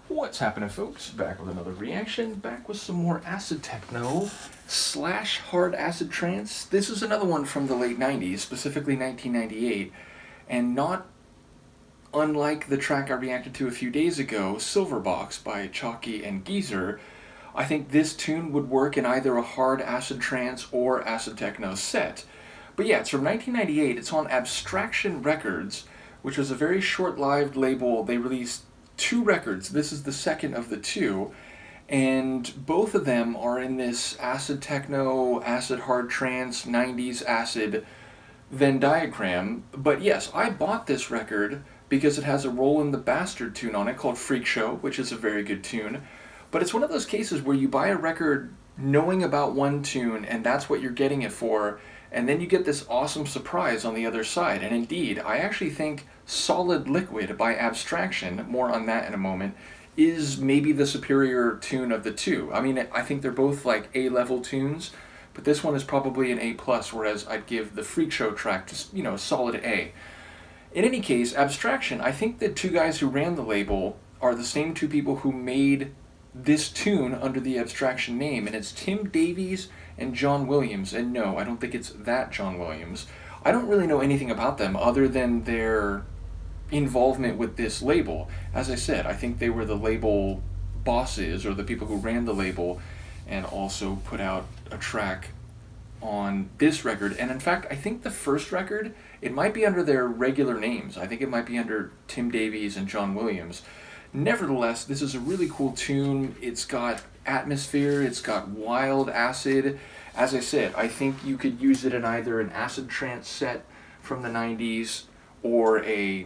What's happening, folks? Back with another reaction, back with some more acid-techno / hard acid trance. This is another one from the late 90s, specifically 1998, and not unlike the track I reacted to a few days ago, Silverbox by Chalky and Geezer. I think this tune would work in either a hard acid trance or acid-techno set. But yeah, it's from 1998, it's on Abstraction Records, which was a very short-lived label. They released 2 records. This is the second of the 2, and both of them are in this acid techno, acid hard trance, 90s acid Venn diagram. But yes, I bought this record because it has a Rollin' the Bastard tune on it called Freak Show, which is a very good tune. But it's one of those cases where you buy a record knowing about one tune and that's what you're getting it for, and then you get this awesome surprise on the other side. And indeed, I actually think Solid Liquid by Abstraction, more on that in a moment, is maybe the superior tune of the 2. I mean, I think they're both like A-level tunes, but this one is probably an A+, whereas I'd give the Freak Show track just, a solid A. In any case, Abstraction, I think the 2 guys who ran the label are the same 2 people who made this tune under the Abstraction name, and it's Tim Davies and John Williams. And no, I don't think it's that John Williams. I don't really know anything about them other than their involvement with this label. As I said, I think they were the label bosses, or the people who ran the label, and also put out a track on this record. And in fact, I think the first record, it might be under their regular names. I think it might be under Tim Davies and John Williams. Nevertheless, this is a really cool tune. It's got atmosphere, it's got wild acid. As I said, I think you could use it in either an acid trance set from the 90s or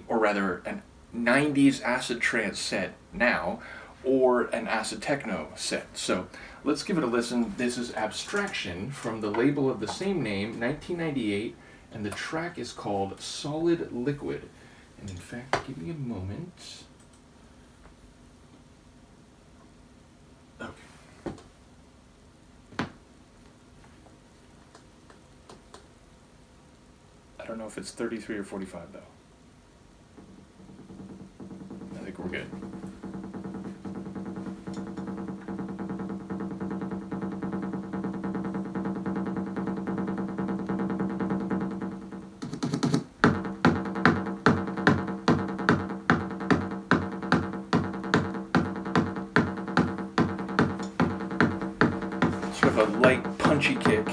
rather an 90s acid trance set now, or an acid techno set. So let's give it a listen. This is Abstraction from the label of the same name, 1998, and the track is called Solid Liquid. And in fact, give me a moment. Okay. I don't know if it's 33 or 45 though. I think we're good. Sort of a light, punchy kick.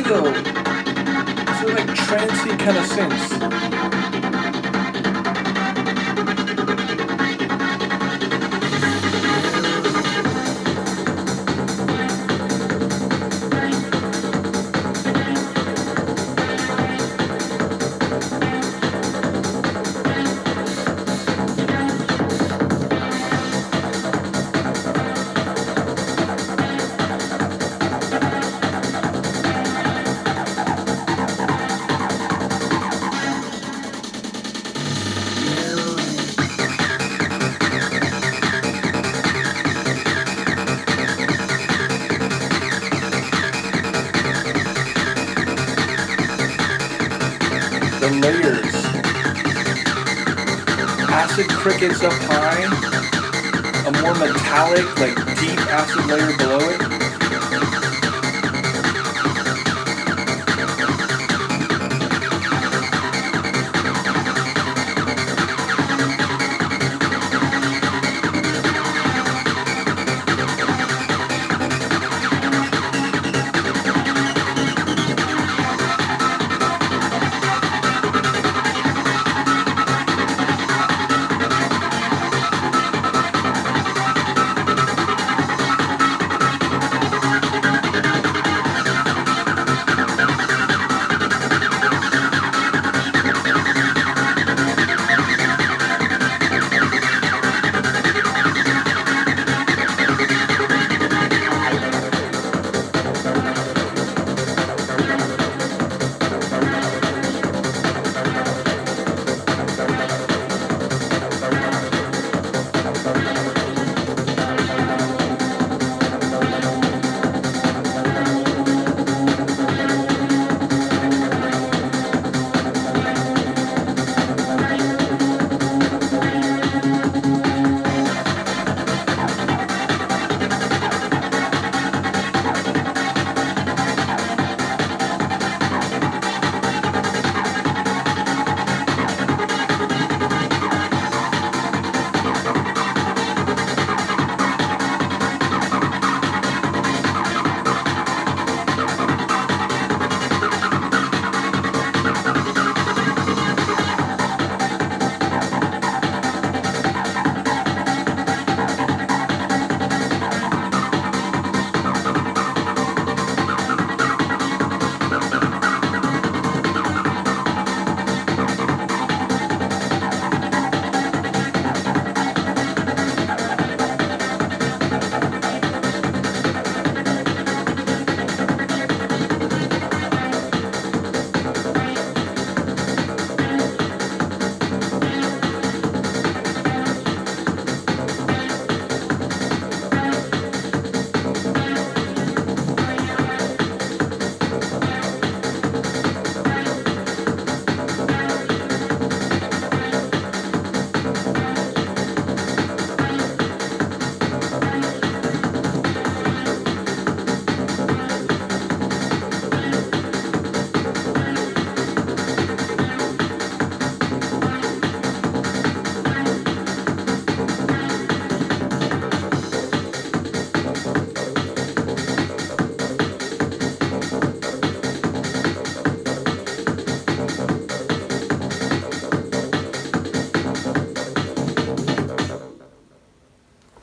feel sort of like trancey kind of synths. The layers. Acid crickets up high, a more metallic, like deep acid layer below it.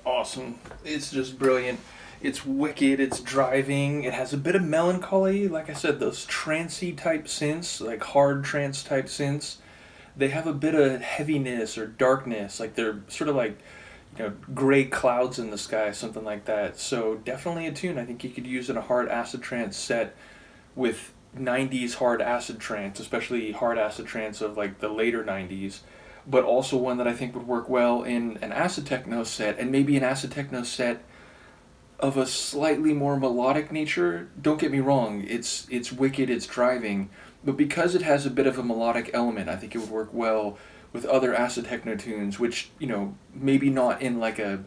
Awesome. It's just brilliant. It's wicked, it's driving, it has a bit of melancholy, like I said, those trancey type synths, like hard trance type synths, they have a bit of heaviness or darkness, like they're sort of like, gray clouds in the sky, something like that. So definitely a tune I think you could use in a hard acid trance set with 90s hard acid trance, especially hard acid trance of like the later 90s, but also one that I think would work well in an acid techno set, and maybe an acid techno set of a slightly more melodic nature. Don't get me wrong, it's wicked, it's driving, but because it has a bit of a melodic element, I think it would work well with other acid techno tunes, which, maybe not in like a,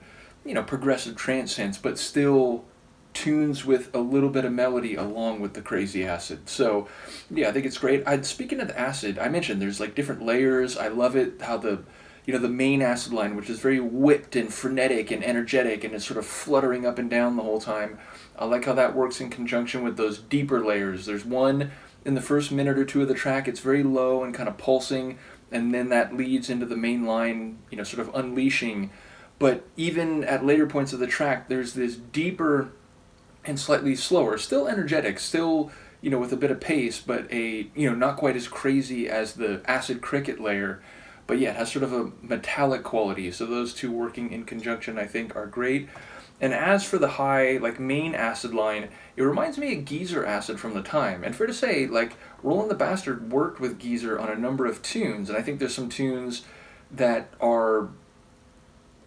progressive trance sense, but still tunes with a little bit of melody along with the crazy acid. So, yeah, I think it's great. Speaking of the acid, I mentioned there's like different layers. I love it how the, the main acid line, which is very whipped and frenetic and energetic and is sort of fluttering up and down the whole time. I like how that works in conjunction with those deeper layers. There's one in the first minute or two of the track, it's very low and kind of pulsing, and then that leads into the main line, sort of unleashing. But even at later points of the track, there's this deeper and slightly slower, still energetic, still, with a bit of pace, but not quite as crazy as the acid cricket layer. But yeah, it has sort of a metallic quality. So those two working in conjunction, I think, are great. And as for the high, main acid line, it reminds me of Geezer acid from the time. And fair to say, Roland the Bastard worked with Geezer on a number of tunes, and I think there's some tunes that are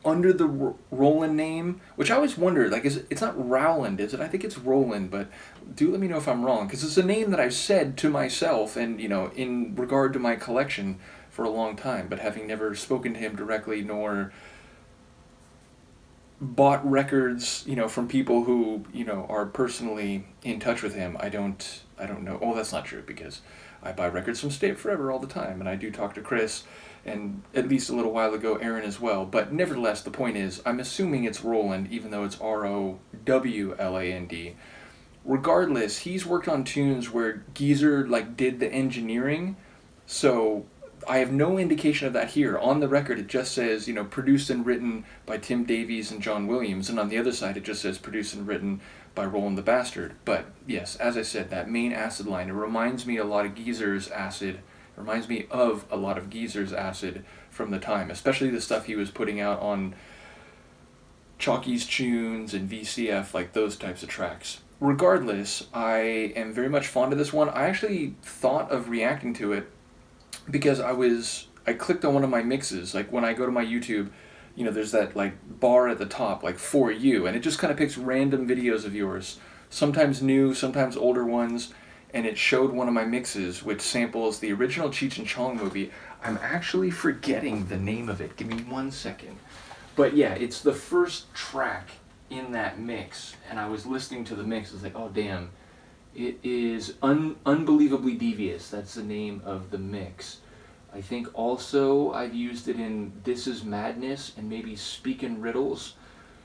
under the Roland name, which I always wondered, it's not Rowland, is it? I think it's Roland, but do let me know if I'm wrong, because it's a name that I've said to myself and, in regard to my collection for a long time, but having never spoken to him directly nor bought records, from people who, are personally in touch with him, I don't know. Oh, that's not true, because I buy records from State Forever all the time, and I do talk to Chris, and at least a little while ago, Aaron as well. But nevertheless, the point is, I'm assuming it's Roland, even though it's Rowland. Regardless, he's worked on tunes where Geezer, did the engineering, so I have no indication of that here. On the record, it just says, produced and written by Tim Davies and John Williams, and on the other side, it just says produced and written by Roland the Bastard. But yes, as I said, that main acid line, it reminds me a lot of Geezer's acid. It reminds me of a lot of Geezer's acid from the time, especially the stuff he was putting out on Chalky's Tunes and VCF, those types of tracks. Regardless, I am very much fond of this one. I actually thought of reacting to it because I clicked on one of my mixes, when I go to my YouTube, there's that bar at the top, for you, and it just kind of picks random videos of yours, sometimes new, sometimes older ones, and it showed one of my mixes which samples the original Cheech and Chong movie. I'm actually forgetting the name of it. Give me 1 second. But yeah, it's the first track in that mix, and I was listening to the mix. I was like, oh damn. It is Unbelievably Devious. That's the name of the mix. I think also I've used it in This Is Madness and maybe Speakin' Riddles.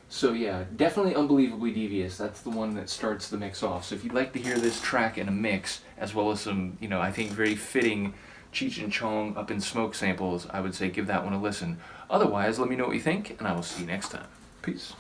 So yeah, definitely Unbelievably Devious. That's the one that starts the mix off. So if you'd like to hear this track in a mix, as well as some, I think very fitting Cheech and Chong Up in Smoke samples, I would say give that one a listen. Otherwise, let me know what you think, and I will see you next time. Peace.